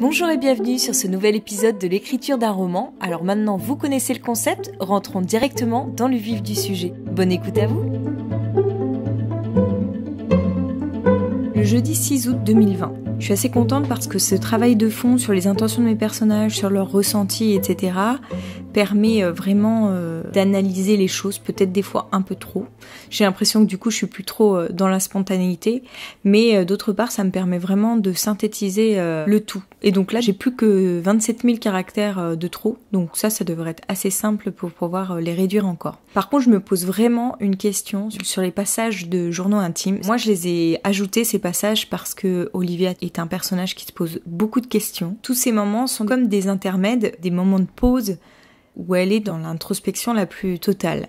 Bonjour et bienvenue sur ce nouvel épisode de l'écriture d'un roman. Alors maintenant vous connaissez le concept, rentrons directement dans le vif du sujet. Bonne écoute à vous. Le jeudi 6 août 2020. Je suis assez contente parce que ce travail de fond sur les intentions de mes personnages, sur leurs ressentis, etc. permet vraiment d'analyser les choses, peut-être des fois un peu trop. J'ai l'impression que du coup je suis plus trop dans la spontanéité, mais d'autre part ça me permet vraiment de synthétiser le tout. Et donc là j'ai plus que 27 000 caractères de trop, donc ça devrait être assez simple pour pouvoir les réduire encore. Par contre je me pose vraiment une question sur les passages de journaux intimes. Moi je les ai ajoutés ces passages parce que Olivia est un personnage qui se pose beaucoup de questions. Tous ces moments sont comme des intermèdes, des moments de pause où elle est dans l'introspection la plus totale.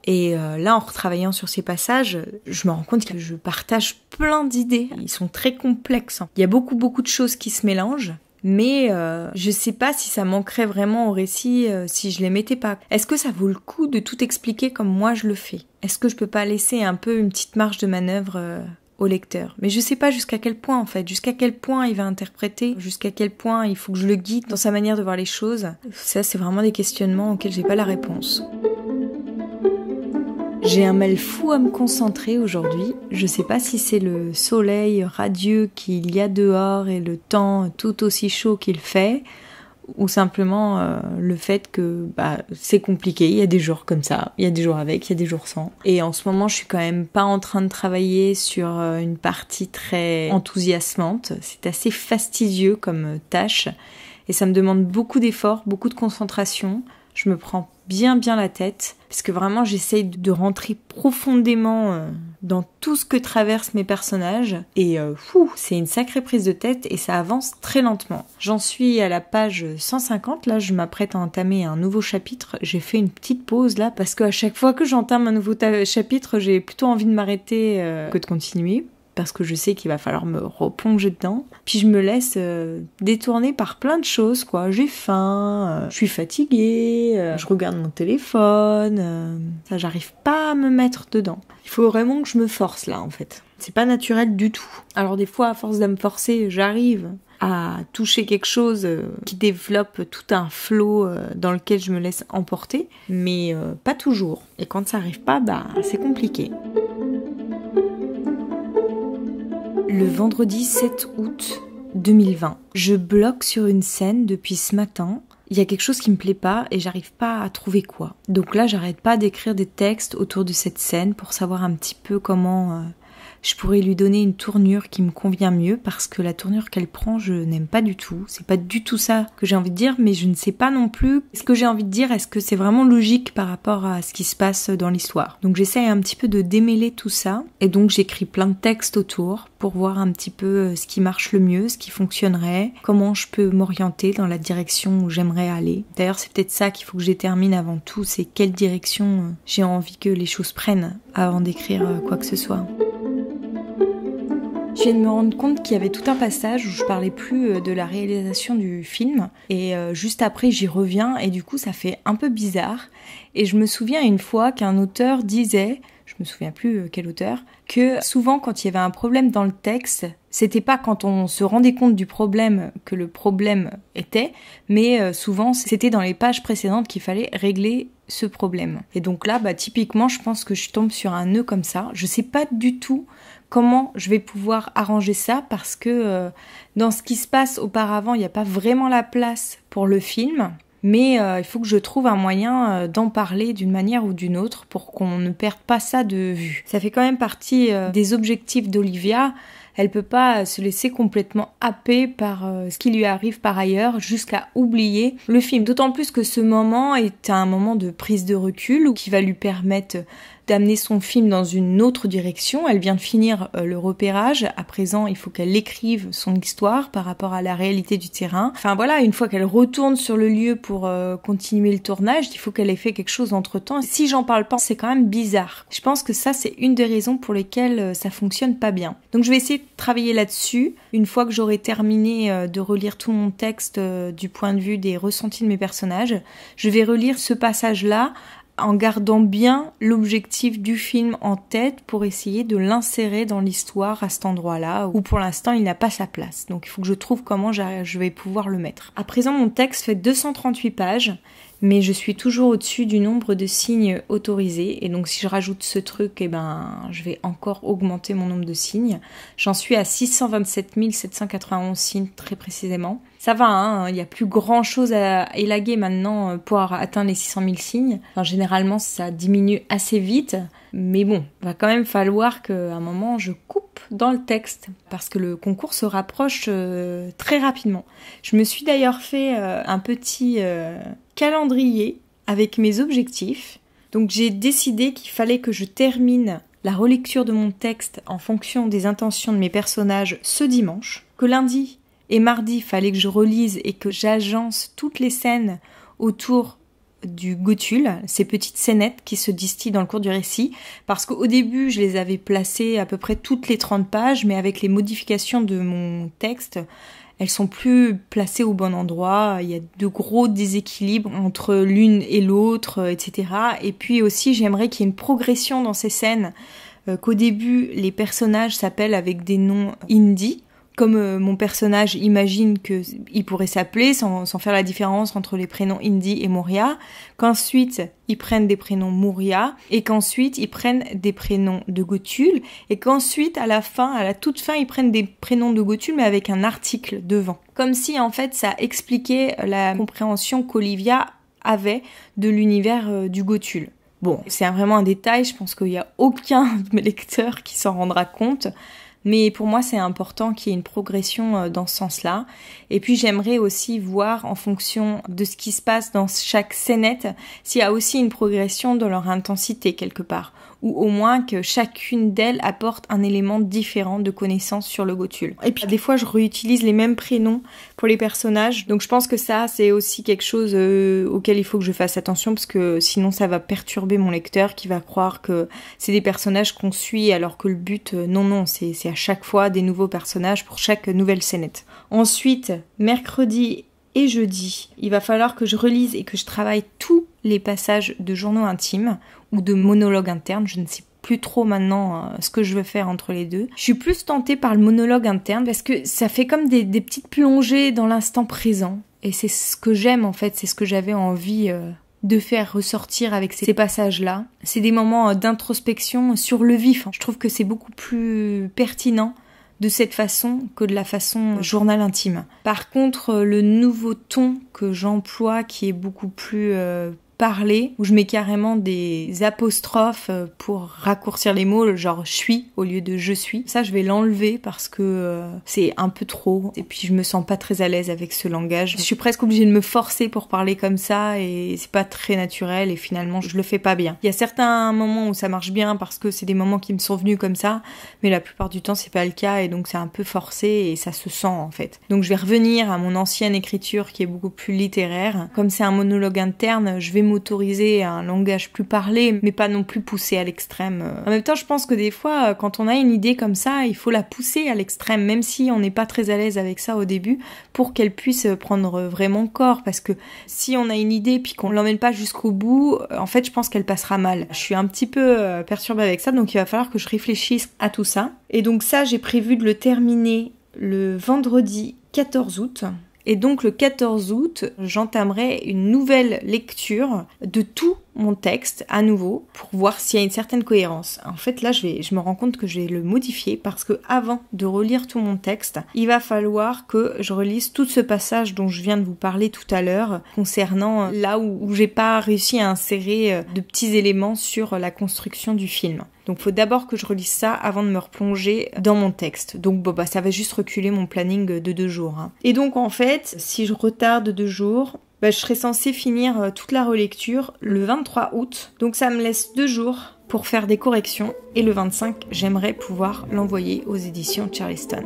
Et là, en retravaillant sur ces passages, je me rends compte que je partage plein d'idées. Ils sont très complexes. Il y a beaucoup de choses qui se mélangent, mais je sais pas si ça manquerait vraiment au récit si je les mettais pas. Est-ce que ça vaut le coup de tout expliquer comme moi je le fais ? Est-ce que je peux pas laisser un peu une petite marge de manœuvre au lecteur. Mais je sais pas jusqu'à quel point en fait, jusqu'à quel point il va interpréter, jusqu'à quel point il faut que je le guide dans sa manière de voir les choses. Ça c'est vraiment des questionnements auxquels j'ai pas la réponse. J'ai un mal fou à me concentrer aujourd'hui. Je sais pas si c'est le soleil radieux qu'il y a dehors et le temps tout aussi chaud qu'il fait, ou simplement le fait que c'est compliqué, il y a des jours comme ça, il y a des jours avec, il y a des jours sans. Et en ce moment, je suis quand même pas en train de travailler sur une partie très enthousiasmante. C'est assez fastidieux comme tâche et ça me demande beaucoup d'efforts, beaucoup de concentration. Je me prends bien la tête parce que vraiment j'essaye de rentrer profondément dans tout ce que traversent mes personnages et c'est une sacrée prise de tête et ça avance très lentement. J'en suis à la page 150, là je m'apprête à entamer un nouveau chapitre. J'ai fait une petite pause là parce qu'à chaque fois que j'entame un nouveau chapitre, j'ai plutôt envie de m'arrêter que de continuer. Parce que je sais qu'il va falloir me replonger dedans. Puis je me laisse détourner par plein de choses, quoi. J'ai faim, je suis fatiguée, je regarde mon téléphone, ça j'arrive pas à me mettre dedans. Il faut vraiment que je me force là, en fait. C'est pas naturel du tout. Alors des fois, à force de me forcer, j'arrive à toucher quelque chose qui développe tout un flot dans lequel je me laisse emporter, mais pas toujours. Et quand ça arrive pas, c'est compliqué. Le vendredi 7 août 2020, je bloque sur une scène depuis ce matin. Il y a quelque chose qui me plaît pas et j'arrive pas à trouver quoi. Donc là, j'arrête pas d'écrire des textes autour de cette scène pour savoir un petit peu comment je pourrais lui donner une tournure qui me convient mieux parce que la tournure qu'elle prend, je n'aime pas du tout. C'est pas du tout ça que j'ai envie de dire, mais je ne sais pas non plus ce que j'ai envie de dire. Est-ce que c'est vraiment logique par rapport à ce qui se passe dans l'histoire? Donc j'essaie un petit peu de démêler tout ça et donc j'écris plein de textes autour pour voir un petit peu ce qui marche le mieux, ce qui fonctionnerait, comment je peux m'orienter dans la direction où j'aimerais aller. D'ailleurs, c'est peut-être ça qu'il faut que je détermine avant tout, c'est quelle direction j'ai envie que les choses prennent avant d'écrire quoi que ce soit. Je viens de me rendre compte qu'il y avait tout un passage où je parlais plus de la réalisation du film et juste après j'y reviens et du coup ça fait un peu bizarre et je me souviens une fois qu'un auteur disait, je me souviens plus quel auteur, que souvent quand il y avait un problème dans le texte, c'était pas quand on se rendait compte du problème que le problème était, mais souvent c'était dans les pages précédentes qu'il fallait régler ce problème. Et donc là, typiquement, je pense que je tombe sur un nœud comme ça. Je sais pas du tout comment je vais pouvoir arranger ça parce que dans ce qui se passe auparavant, il n'y a pas vraiment la place pour le film. Mais il faut que je trouve un moyen d'en parler d'une manière ou d'une autre pour qu'on ne perde pas ça de vue. Ça fait quand même partie des objectifs d'Olivia. Elle peut pas se laisser complètement happer par ce qui lui arrive par ailleurs jusqu'à oublier le film. D'autant plus que ce moment est un moment de prise de recul qui va lui permettre d'amener son film dans une autre direction. Elle vient de finir le repérage. À présent, il faut qu'elle écrive son histoire par rapport à la réalité du terrain. Enfin voilà, une fois qu'elle retourne sur le lieu pour continuer le tournage, il faut qu'elle ait fait quelque chose entre-temps. Si j'en parle pas, c'est quand même bizarre. Je pense que ça, c'est une des raisons pour lesquelles ça fonctionne pas bien. Donc je vais essayer de travailler là-dessus. Une fois que j'aurai terminé de relire tout mon texte du point de vue des ressentis de mes personnages, je vais relire ce passage-là en gardant bien l'objectif du film en tête pour essayer de l'insérer dans l'histoire à cet endroit-là où pour l'instant il n'a pas sa place. Donc il faut que je trouve comment je vais pouvoir le mettre. À présent, mon texte fait 238 pages, mais je suis toujours au-dessus du nombre de signes autorisés. Et donc si je rajoute ce truc, je vais encore augmenter mon nombre de signes. J'en suis à 627 791 signes très précisément. Ça va, hein, il n'y a plus grand chose à élaguer maintenant pour atteindre les 600 000 signes. Enfin, généralement, ça diminue assez vite. Mais bon, il va quand même falloir qu'à un moment, je coupe dans le texte. Parce que le concours se rapproche très rapidement. Je me suis d'ailleurs fait un petit calendrier avec mes objectifs. Donc j'ai décidé qu'il fallait que je termine la relecture de mon texte en fonction des intentions de mes personnages ce dimanche. Que lundi et mardi, il fallait que je relise et que j'agence toutes les scènes autour du Gothul, ces petites scénettes qui se distillent dans le cours du récit, parce qu'au début, je les avais placées à peu près toutes les 30 pages, mais avec les modifications de mon texte, elles sont plus placées au bon endroit, il y a de gros déséquilibres entre l'une et l'autre, etc. Et puis aussi, j'aimerais qu'il y ait une progression dans ces scènes, qu'au début, les personnages s'appellent avec des noms hindi, comme mon personnage imagine qu'il pourrait s'appeler sans faire la différence entre les prénoms Indy et Moria, qu'ensuite ils prennent des prénoms Moria, et qu'ensuite ils prennent des prénoms de Gothul, et qu'ensuite à la toute fin, ils prennent des prénoms de Gothul mais avec un article devant. Comme si en fait ça expliquait la compréhension qu'Olivia avait de l'univers du Gothul. Bon, c'est vraiment un détail, je pense qu'il n'y a aucun de mes lecteurs qui s'en rendra compte. Mais pour moi, c'est important qu'il y ait une progression dans ce sens-là. Et puis, j'aimerais aussi voir, en fonction de ce qui se passe dans chaque scénette, s'il y a aussi une progression dans leur intensité quelque part. Ou au moins que chacune d'elles apporte un élément différent de connaissance sur le Gothul. Et puis, des fois, je réutilise les mêmes prénoms pour les personnages. Donc, je pense que ça, c'est aussi quelque chose auquel il faut que je fasse attention, parce que sinon, ça va perturber mon lecteur qui va croire que c'est des personnages qu'on suit, alors que le but, non, c'est à chaque fois des nouveaux personnages pour chaque nouvelle scénette. Ensuite, mercredi et jeudi, il va falloir que je relise et que je travaille tous les passages de journaux intimes ou de monologues internes. Je ne sais plus trop maintenant ce que je veux faire entre les deux. Je suis plus tentée par le monologue interne parce que ça fait comme des petites plongées dans l'instant présent. Et c'est ce que j'aime en fait, c'est ce que j'avais envie de faire ressortir avec ces passages-là. C'est des moments d'introspection sur le vif. Je trouve que c'est beaucoup plus pertinent de cette façon que de la façon journal intime. Par contre, le nouveau ton que j'emploie, qui est beaucoup plus parler, où je mets carrément des apostrophes pour raccourcir les mots, genre je suis au lieu de je suis. Ça, je vais l'enlever parce que c'est un peu trop. Et puis, je me sens pas très à l'aise avec ce langage. Je suis presque obligée de me forcer pour parler comme ça et c'est pas très naturel et finalement, je le fais pas bien. Il y a certains moments où ça marche bien parce que c'est des moments qui me sont venus comme ça, mais la plupart du temps, c'est pas le cas et donc c'est un peu forcé et ça se sent en fait. Donc, je vais revenir à mon ancienne écriture qui est beaucoup plus littéraire. Comme c'est un monologue interne, je vais m'autoriser à un langage plus parlé, mais pas non plus poussé à l'extrême. En même temps, je pense que des fois, quand on a une idée comme ça, il faut la pousser à l'extrême, même si on n'est pas très à l'aise avec ça au début, pour qu'elle puisse prendre vraiment corps, parce que si on a une idée puis qu'on l'emmène pas jusqu'au bout, en fait, je pense qu'elle passera mal. Je suis un petit peu perturbée avec ça, donc il va falloir que je réfléchisse à tout ça. Et donc ça, j'ai prévu de le terminer le vendredi 14 août. Et donc le 14 août, j'entamerai une nouvelle lecture de tout mon texte à nouveau pour voir s'il y a une certaine cohérence. En fait, là, je me rends compte que je vais le modifier parce que avant de relire tout mon texte, il va falloir que je relise tout ce passage dont je viens de vous parler tout à l'heure concernant là où j'ai pas réussi à insérer de petits éléments sur la construction du film. Donc, il faut d'abord que je relise ça avant de me replonger dans mon texte. Donc, ça va juste reculer mon planning de 2 jours. Hein. Et donc, en fait, si je retarde 2 jours, je serai censée finir toute la relecture le 23 août. Donc, ça me laisse 2 jours pour faire des corrections. Et le 25, j'aimerais pouvoir l'envoyer aux éditions Charleston.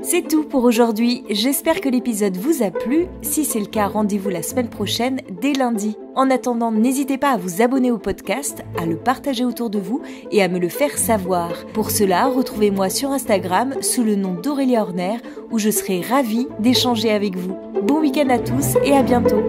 C'est tout pour aujourd'hui, j'espère que l'épisode vous a plu. Si c'est le cas, rendez-vous la semaine prochaine, dès lundi. En attendant, n'hésitez pas à vous abonner au podcast, à le partager autour de vous et à me le faire savoir. Pour cela, retrouvez-moi sur Instagram sous le nom d'Aurélia Horner, où je serai ravie d'échanger avec vous. Bon week-end à tous et à bientôt.